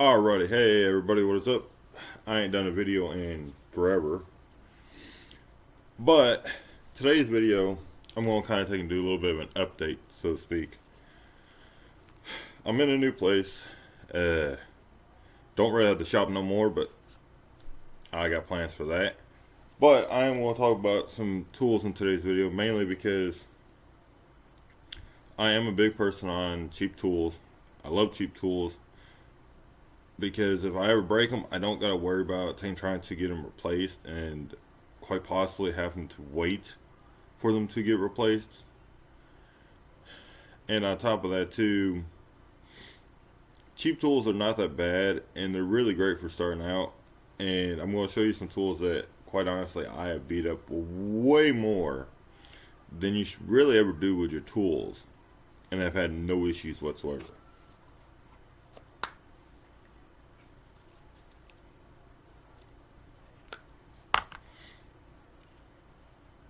Alrighty, hey everybody, what is up? I ain't done a video in forever, but today's video, I'm going to kind of take and do a little bit of an update, so to speak. I'm in a new place. Don't really have to shop no more, but I got plans for that. But I am going to talk about some tools in today's video, mainly because I am a big person on cheap tools. I love cheap tools. Because if I ever break them, I don't gotta worry about trying to get them replaced and quite possibly having to wait for them to get replaced. And on top of that too, cheap tools are not that bad and they're really great for starting out. And I'm going to show you some tools that quite honestly I have beat up way more than you should really ever do with your tools, and I've had no issues whatsoever.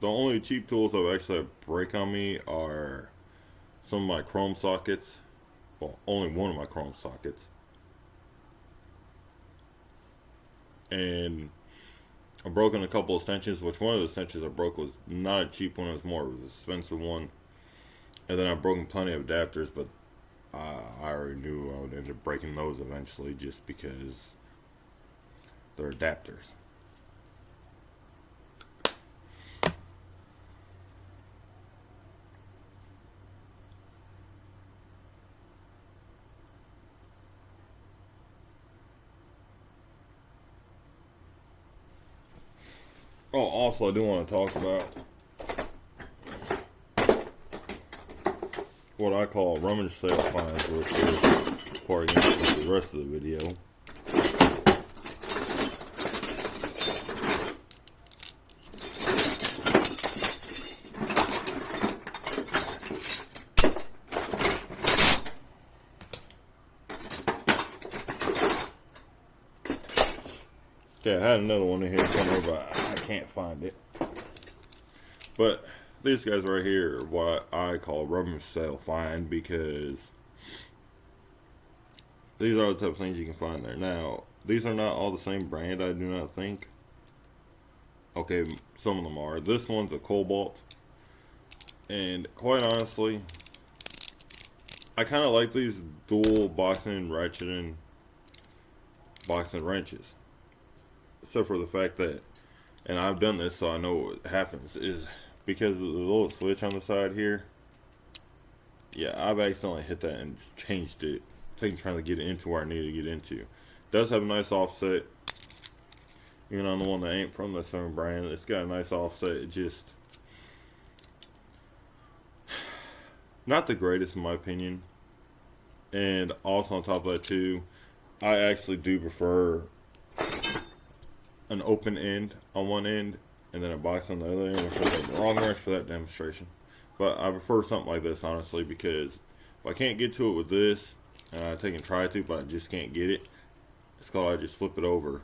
The only cheap tools I've actually had break on me are some of my chrome sockets. Well, only one of my chrome sockets. And I've broken a couple of extensions, which one of the extensions I broke was not a cheap one, it was more of an expensive one. And then I've broken plenty of adapters, but I already knew I would end up breaking those eventually just because they're adapters. Oh, also, I do want to talk about what I call rummage sale finds real quick before I get into the rest of the video. Okay, I had another one in here somewhere, but I can't find it. But these guys right here are what I call rummage sale find, because these are the type of things you can find there. Now, these are not all the same brand, I do not think. Okay, some of them are. This one's a Cobalt. And quite honestly, I kind of like these dual boxing, ratcheting, boxing wrenches. Except for the fact that, and I've done this so I know what happens, is because of the little switch on the side here. Yeah, I've accidentally hit that and changed it, trying to get it into where I need to get into. It does have a nice offset, even on the one that ain't from the same brand. It's got a nice offset. It just not the greatest in my opinion. And also on top of that too, I actually do prefer an open end on one end and then a box on the other end, which is the wrong wrench for that demonstration. But I prefer something like this, honestly, because if I can't get to it with this, and I take and try to, but I just can't get it, it's called I just flip it over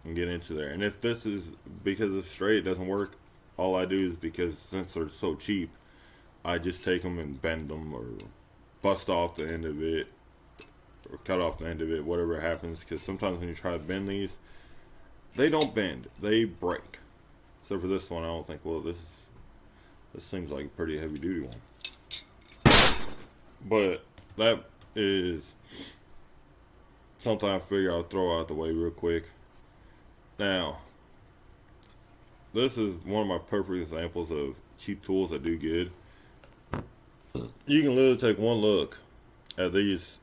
and get into there. And if this is because it's straight, it doesn't work, all I do is, because since they're so cheap, I just take them and bend them or bust off the end of it or cut off the end of it, whatever happens, because sometimes when you try to bend these, they don't bend, they break. So for this one, I don't think, well, this seems like a pretty heavy duty one. But that is something I figure I'll throw out the way real quick. Now, this is one of my perfect examples of cheap tools that do good. You can literally take one look at these,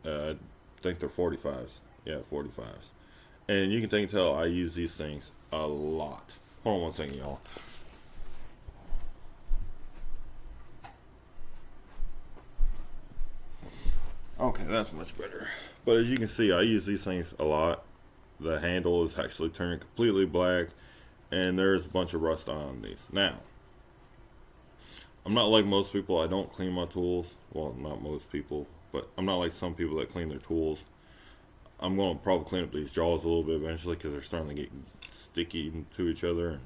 I think they're 45s. Yeah, 45s. And you can tell I use these things a lot. Hold on one second, y'all. Okay, that's much better. But as you can see, I use these things a lot. The handle is actually turned completely black, and there's a bunch of rust on these. Now, I'm not like most people. I don't clean my tools. Well, not most people, but I'm not like some people that clean their tools. I'm going to probably clean up these jaws a little bit eventually, because they're starting to get sticky to each other, and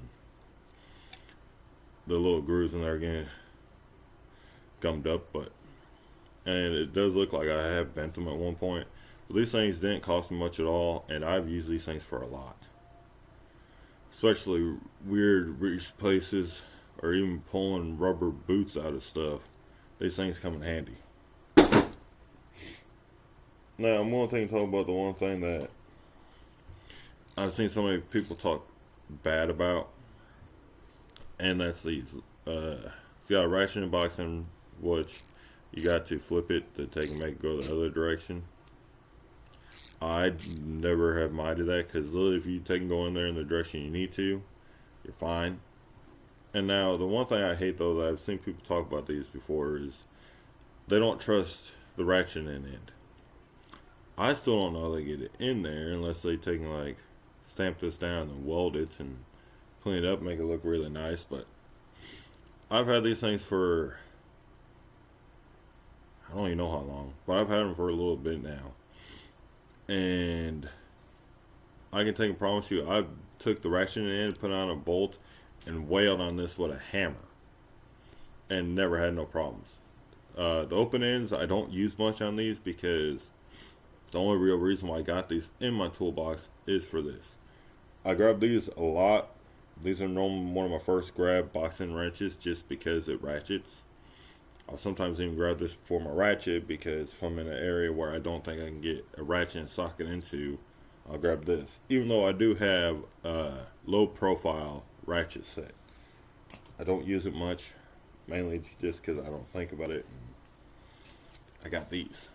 the little grooves in there are getting gummed up. But and it does look like I have bent them at one point, But these things didn't cost me much at all, and I've used these things for a lot. Especially weird reach places, or even pulling rubber boots out of stuff. These things come in handy. Now, I'm going to talk about the one thing that I've seen so many people talk bad about, and that's these. It's got a ratcheting box in which you got to flip it to take and make it go the other direction. I never have minded that, because literally if you take and go in there in the direction you need to, you're fine. And now the one thing I hate though that I've seen people talk about these before is they don't trust the ratcheting end. I still don't know how they get it in there unless they take and like stamp this down and weld it and clean it up, make it look really nice. But I've had these things for, I don't even know how long, but I've had them for a little bit now. And I can take and promise you, I took the ratcheting end, put on a bolt, and wailed on this with a hammer. And never had no problems. The open ends, I don't use much on these because the only real reason why I got these in my toolbox is for this. I grab these a lot. These are normally one of my first grab boxing wrenches just because it ratchets. I'll sometimes even grab this before my ratchet because if I'm in an area where I don't think I can get a ratchet and socket into, I'll grab this. Even though I do have a low profile ratchet set. I don't use it much, mainly just because I don't think about it. I got these.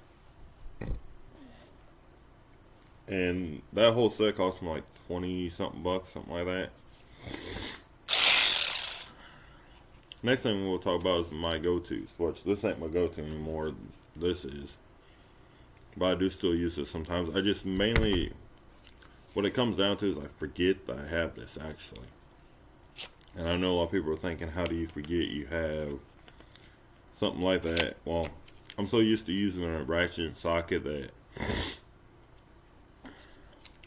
And that whole set cost me like 20 something bucks, something like that. Next thing we'll talk about is my go-tos, which this ain't my go-to anymore, this is. But I do still use this sometimes. I just mainly, what it comes down to is I forget that I have this actually. And I know a lot of people are thinking, how do you forget you have something like that? Well, I'm so used to using a ratchet and socket that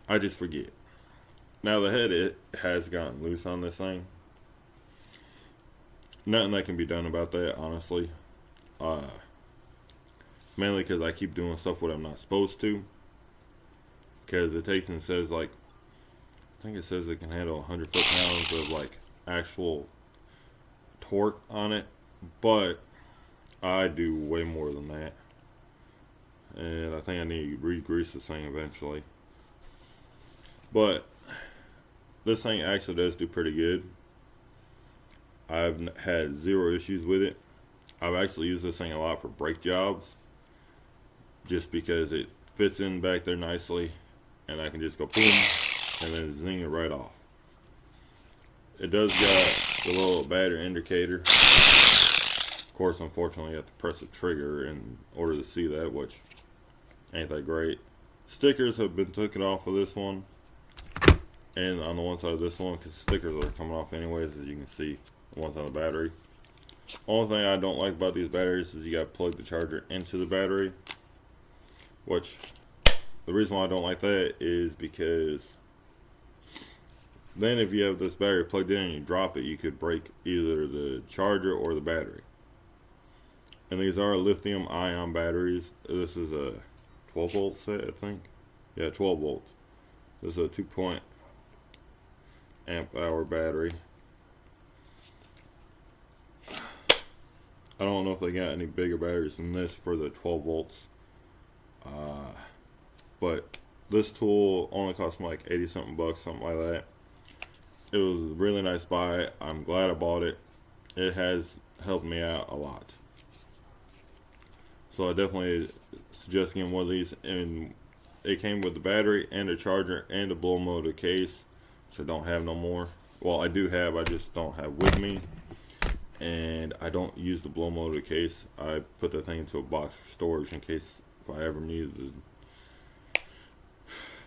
I just forget. Now the head, it has gotten loose on this thing. Nothing that can be done about that, honestly. Mainly because I keep doing stuff what I'm not supposed to. Because it takes and says like, I think it says it can handle 100 foot-pounds of like actual torque on it. But I do way more than that. And I think I need to re-grease this thing eventually. But this thing actually does do pretty good. I've had zero issues with it. I've actually used this thing a lot for brake jobs. Just because it fits in back there nicely. And I can just go boom. And then zing it right off. It does got the little battery indicator. Of course, unfortunately, you have to press the trigger in order to see that, which ain't that great. Stickers have been taken off of this one. And on the one side of this one, because stickers are coming off anyways, as you can see. One's on the battery. Only thing I don't like about these batteries is you got to plug the charger into the battery. Which, the reason why I don't like that is because then if you have this battery plugged in and you drop it, you could break either the charger or the battery. And these are lithium ion batteries. This is a 12 volt set, I think. Yeah, 12 volts. This is a 2 amp hour battery. I don't know if they got any bigger batteries than this for the 12 volts. But this tool only cost me like 80 something bucks, something like that. It was a really nice buy. I'm glad I bought it. It has helped me out a lot. So I definitely suggest getting one of these. And it came with the battery and the charger and the blow motor case, which I don't have no more. Well, I do have, I just don't have with me. And I don't use the blow motor case. I put that thing into a box for storage in case if I ever needed to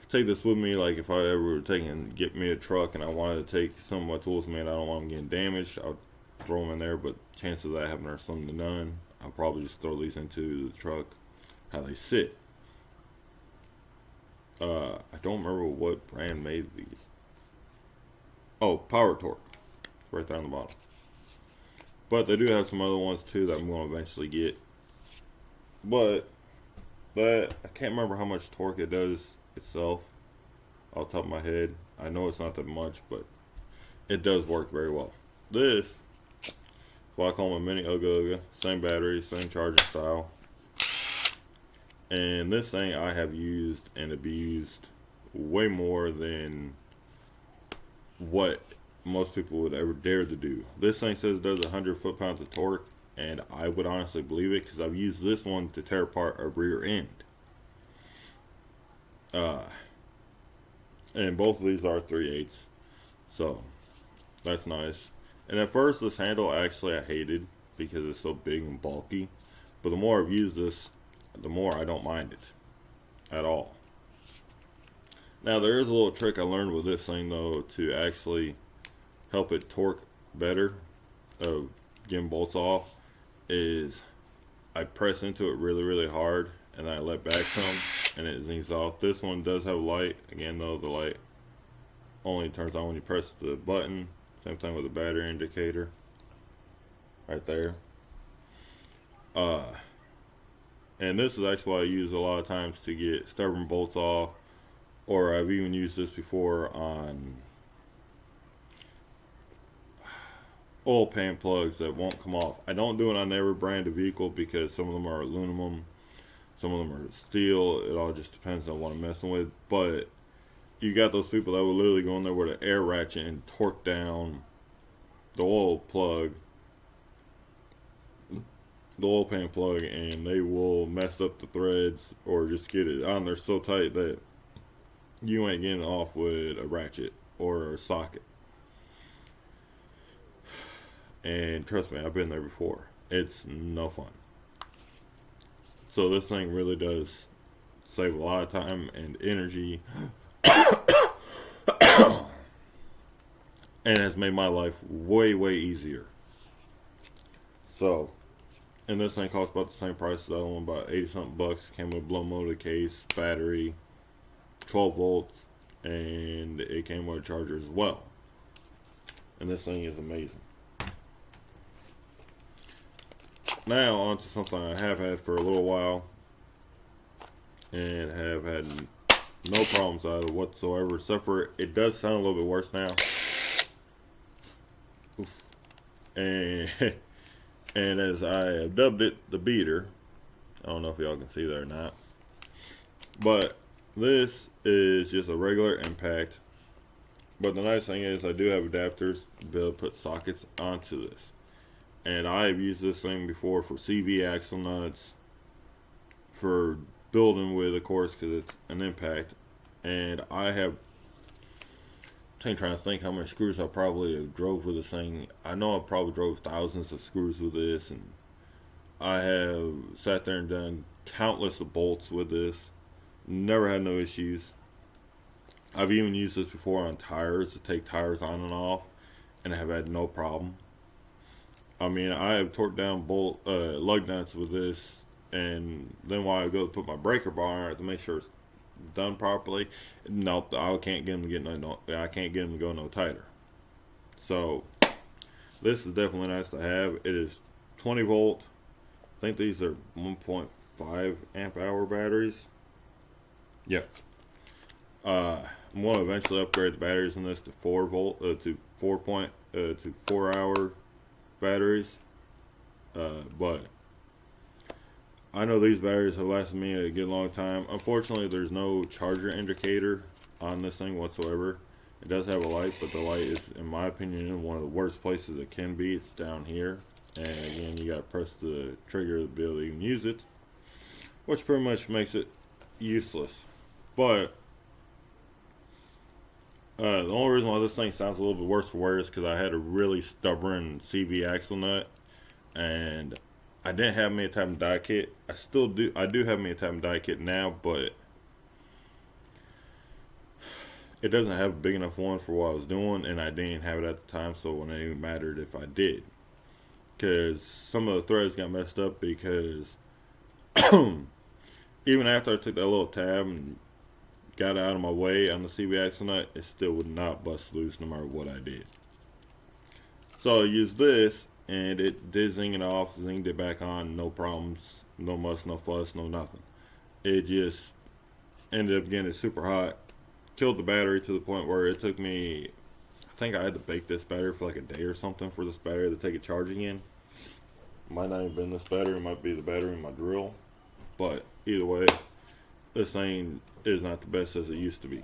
take this with me. Like if I ever were taking, get me a truck and I wanted to take some of my tools, man, I don't want them getting damaged, I'll throw them in there. But chances of that happening are slim to none. I'll probably just throw these into the truck how they sit. I don't remember what brand made these. Oh, Power Torque. It's right there on the bottom. But they do have some other ones too that I'm going to eventually get. But But I can't remember how much torque it does itself off the top of my head. I know it's not that much, but it does work very well. This is what I call my mini Uga Uga. Same battery, same charging style. And this thing I have used and abused way more than what most people would ever dare to do. This thing says it does 100 foot-pounds of torque, and I would honestly believe it because I've used this one to tear apart a rear end. And both of these are 3/8, so that's nice. And at first, this handle actually I hated because it's so big and bulky, but the more I've used this, the more I don't mind it at all. Now there is a little trick I learned with this thing though to actually help it torque better, getting bolts off, is I press into it really hard and then I let back some and it zings off. This one does have a light. Again though, the light only turns on when you press the button. Same thing with the battery indicator right there. And this is actually what I use a lot of times to get stubborn bolts off, or I've even used this before on oil pan plugs that won't come off. I don't do it on every brand of vehicle because some of them are aluminum, some of them are steel. It all just depends on what I'm messing with. But you got those people that will literally go in there with an air ratchet and torque down the oil plug, the oil pan plug, and they will mess up the threads or just get it on there so tight that you ain't getting off with a ratchet or a socket. And trust me, I've been there before. It's no fun. So this thing really does save a lot of time and energy and has made my life way easier. So, and this thing costs about the same price as the other one, about 80 something bucks. Came with a blow molded case, battery, 12 volts, and it came with a charger as well. And this thing is amazing. Now on to something I have had for a little while and have had no problems out of it whatsoever, except for it does sound a little bit worse now. And and as I have dubbed it, the beater. I don't know if y'all can see that or not, but this is just a regular impact. But the nice thing is I do have adapters to be able to put sockets onto this. And I've used this thing before for CV axle nuts, for building with, of course, because it's an impact. And I have, I'm trying to think how many screws I probably have drove with this thing. I know I probably drove thousands of screws with this, and I have sat there and done countless of bolts with this. Never had no issues. I've even used this before on tires to take tires on and off, and I have had no problem. I mean, I have torqued down lug nuts with this, and then while I go to put my breaker bar on it to make sure it's done properly, nope, I can't get them to I can't get them to go no tighter. So this is definitely nice to have. It is 20 volt. I think these are 1.5 amp hour batteries. Yep. I'm going to eventually upgrade the batteries in this to 4 hour batteries, but I know these batteries have lasted me a good long time. Unfortunately, there's no charger indicator on this thing whatsoever. It does have a light, but the light is, in my opinion, in one of the worst places it can be. It's down here, and again, you gotta press the trigger to be able to even use it, which pretty much makes it useless. But the only reason why this thing sounds a little bit worse for wear is because I had a really stubborn CV axle nut, and I didn't have me a type of die kit. I still do. I do have me a type of die kit now, but it doesn't have a big enough one for what I was doing, and I didn't have it at the time, so it wouldn't even mattered if I did. Because some of the threads got messed up because even after I took that little tab and got out of my way on the CV axle nut, it still would not bust loose no matter what I did. So I used this, and it did zing it off, zinged it back on, no problems, no muss, no fuss, no nothing. it just ended up getting super hot. Killed the battery to the point where it took me, I think I had to bake this battery for like a day or something for this battery to take a charge again. Might not even been this battery, it might be the battery in my drill. But either way, this thing is not the best as it used to be.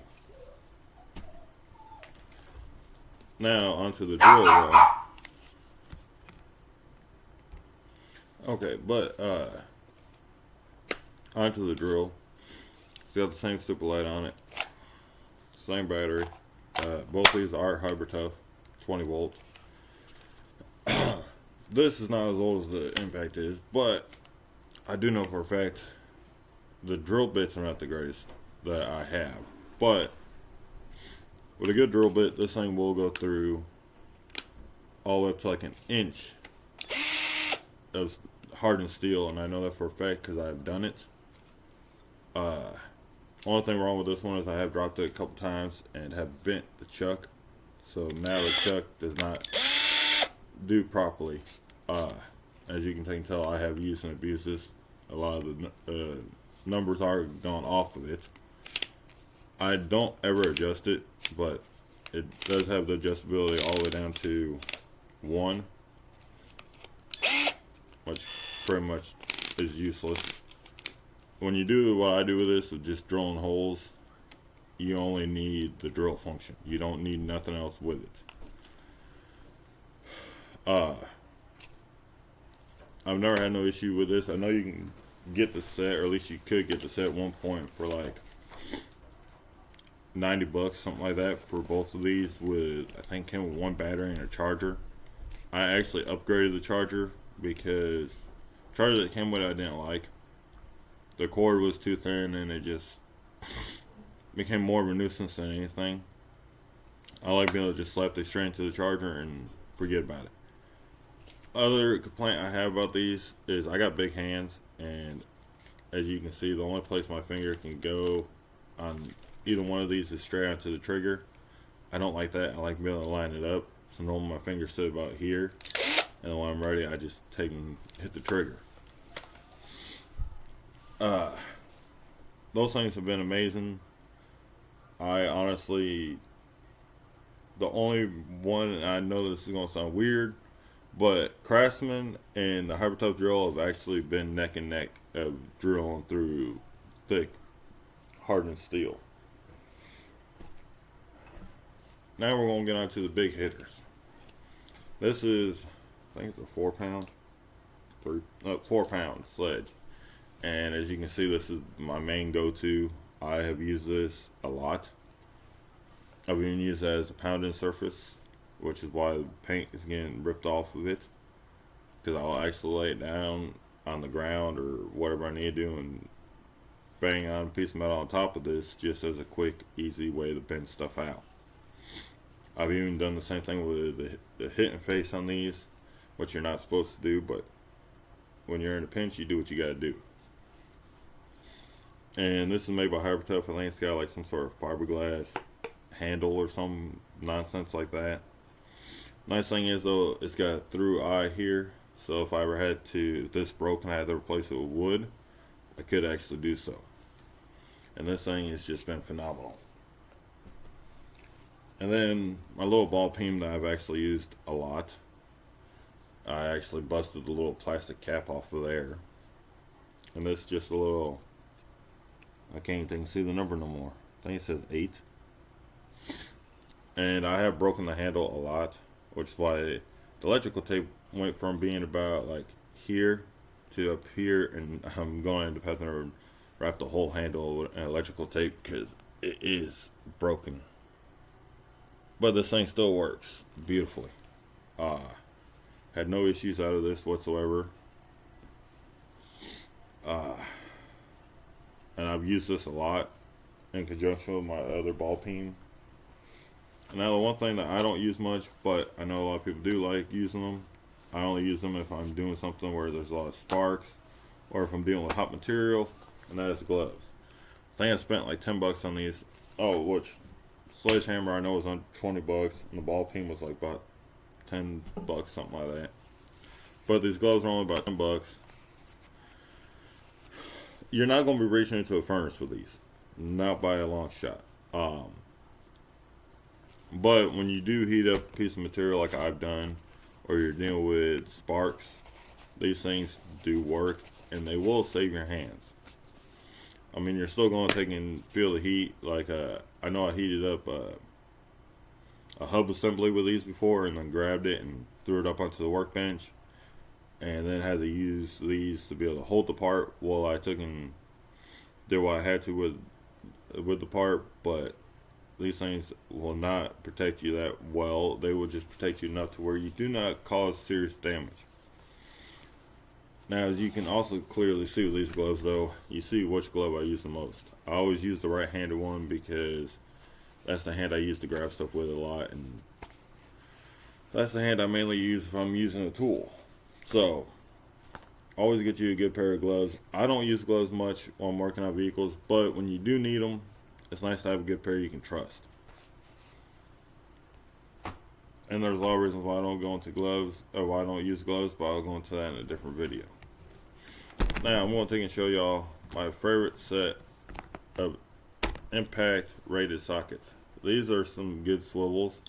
Now onto the drill though. Okay, but onto the drill. It's got the same stupid light on it. Same battery. Both these are Hybrid Tough, 20 volts. This is not as old as the Impact is, but I do know for a fact the drill bits are not the greatest that I have. But with a good drill bit, this thing will go through all the way up to like an inch of hardened steel, and I know that for a fact because I've done it. Only thing wrong with this one is I have dropped it a couple times and have bent the chuck, so now the chuck does not do properly. As you can tell, I have used and abused this. A lot of the numbers are gone off of it. I don't ever adjust it, but it does have the adjustability all the way down to 1, which pretty much is useless. When you do what I do with this, of just drilling holes, you only need the drill function. You don't need nothing else with it. I've never had no issue with this. I know you can get the set, or at least you could get the set at one point for like $90, something like that, for both of these. With, I think, came with one battery and a charger. I actually upgraded the charger because the charger that came with it I didn't like. The cord was too thin and it just became more of a nuisance than anything. I like being able to just slap this straight into the charger and forget about it. Other complaint I have about these is I got big hands, and as you can see, the only place my finger can go on either one of these is straight onto the trigger. I don't like that. I like being able to line it up. So normally my fingers sit about here, and then when I'm ready, I just take and hit the trigger. Those things have been amazing. I honestly, the only one, I know this is going to sound weird, but Craftsman and the Hybrid Tough drill have actually been neck and neck of drilling through thick, hardened steel. Now we're going to get on to the big hitters. This is, I think it's a 4-pound, 4-pound sledge. And as you can see, this is my main go-to. I have used this a lot. I've even used it as a pounding surface, which is why the paint is getting ripped off of it. Because I'll actually lay it down on the ground or whatever I need to do and bang on a piece of metal on top of this just as a quick, easy way to bend stuff out. I've even done the same thing with the hitting face on these, which you're not supposed to do, but when you're in a pinch, you do what you gotta do. And this is made by Hybrid Tough. I think it's got like some sort of fiberglass handle or some nonsense like that. Nice thing is though, it's got a through eye here, so if I ever had to, if this broke and I had to replace it with wood, I could actually do so. And this thing has just been phenomenal. And then my little ball peen that I've actually used a lot, I actually busted the little plastic cap off of there. And this is just a little, I can't even see the number no more. I think it says 8. And I have broken the handle a lot, which is why the electrical tape went from being about like here to up here, and I'm going to have to wrap the whole handle with electrical tape because it is broken. But this thing still works beautifully. Had no issues out of this whatsoever. And I've used this a lot in conjunction with my other ball peen. Now the one thing that I don't use much, but I know a lot of people do like using them, I only use them if I'm doing something where there's a lot of sparks, or if I'm dealing with hot material, and that is gloves. I think I spent like $10 on these. Oh, which sledgehammer I know was on $20, and the ball peen was like about $10, something like that. But these gloves are only about $10. you're not going to be reaching into a furnace with these, not by a long shot. But when you do heat up a piece of material like I've done, or you're dealing with sparks, these things do work, and they will save your hands. I mean, you're still going to take and feel the heat. Like I know I heated up a hub assembly with these before, and then grabbed it and threw it up onto the workbench, and then had to use these to be able to hold the part while I took and did what I had to with the part. But these things will not protect you that well. They will just protect you enough to where you do not cause serious damage. Now, as you can also clearly see with these gloves, though, you see which glove I use the most. I always use the right-handed one because that's the hand I use to grab stuff with a lot, and that's the hand I mainly use if I'm using a tool. So, always get you a good pair of gloves. I don't use gloves much when I'm working on vehicles, but when you do need them, it's nice to have a good pair you can trust. And there's a lot of reasons why I don't go into gloves, or why I don't use gloves, but I'll go into that in a different video. Now, I'm going to take and show y'all my favorite set of impact rated sockets. These are some good swivels.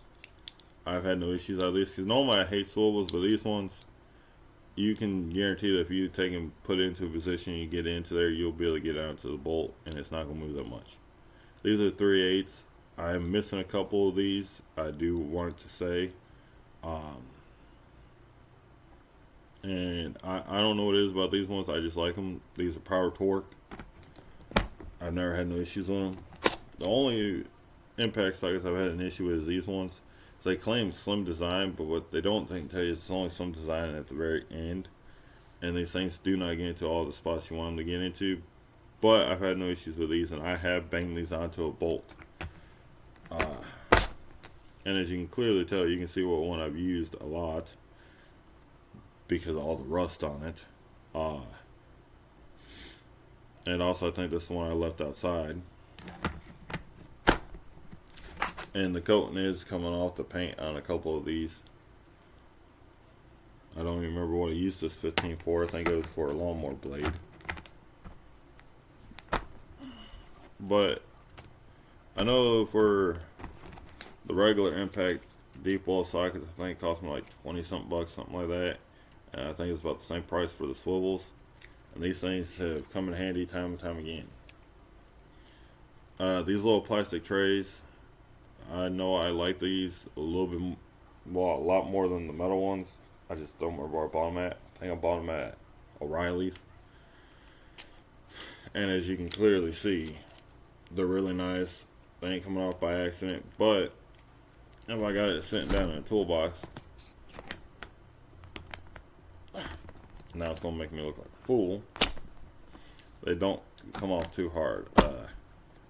I've had no issues out of these, because normally I hate swivels, but these ones, you can guarantee that if you take and put it into a position, you get into there, you'll be able to get out to the bolt, and it's not going to move that much. These are 3/8. I'm missing a couple of these. I do want to say, and I don't know what it is about these ones. I just like them. These are Power Torque. I've never had no issues on them. The only impact sockets I've had an issue with is these ones. So they claim slim design, but what they don't tell you is it's only some design at the very end, and these things do not get into all the spots you want them to get into. But I've had no issues with these, and I have banged these onto a bolt. And as you can clearly tell, you can see what one I've used a lot because of all the rust on it. And also I think this is the one I left outside. And the coating is coming off the paint on a couple of these. I don't even remember what I used this 15 for. I think it was for a lawnmower blade. But I know for the regular impact deep wall sockets, I think it cost me like 20 something bucks, something like that. And I think it's about the same price for the swivels. And these things have come in handy time and time again. These little plastic trays, I know I like these a little bit, well, a lot more than the metal ones. I just don't remember where I bought them at. I think I bought them at O'Reilly's. And as you can clearly see, they're really nice. They ain't coming off by accident, but if I got it sitting down in a toolbox, now it's gonna make me look like a fool. They don't come off too hard.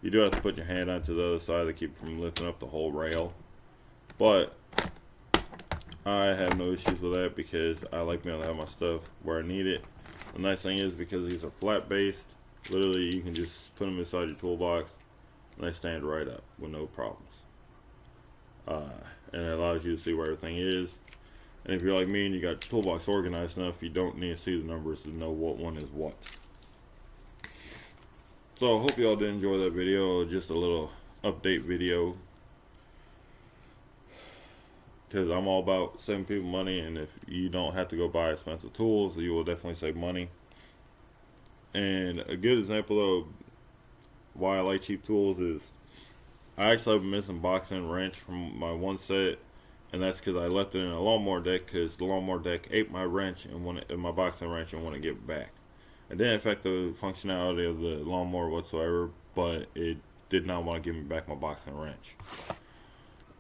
You do have to put your hand onto the other side to keep from lifting up the whole rail, but I have no issues with that because I like being able to have my stuff where I need it. The nice thing is, because these are flat based, literally you can just put them inside your toolbox and they stand right up with no problems. And it allows you to see where everything is. And if you're like me and you got your toolbox organized enough, you don't need to see the numbers to know what one is what. So I hope y'all did enjoy that video. Just a little update video, because I'm all about saving people money, and if you don't have to go buy expensive tools, you will definitely save money. And a good example of why I like cheap tools is I actually have a missing box and wrench from my one set, and that's because I left it in a lawnmower deck because the lawnmower deck ate my wrench and my box and wrench and want to give it back. It didn't affect the functionality of the lawnmower whatsoever, but it did not want to give me back my box and wrench.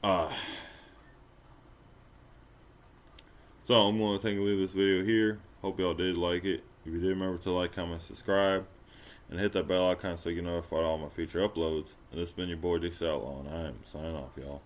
So I'm going to take and leave this video here. Hope y'all did like it. If you did, remember to like, comment, subscribe, and hit that bell icon so you get notified of all my future uploads. And this has been your boy Dixie Outlaw, and I am signing off, y'all.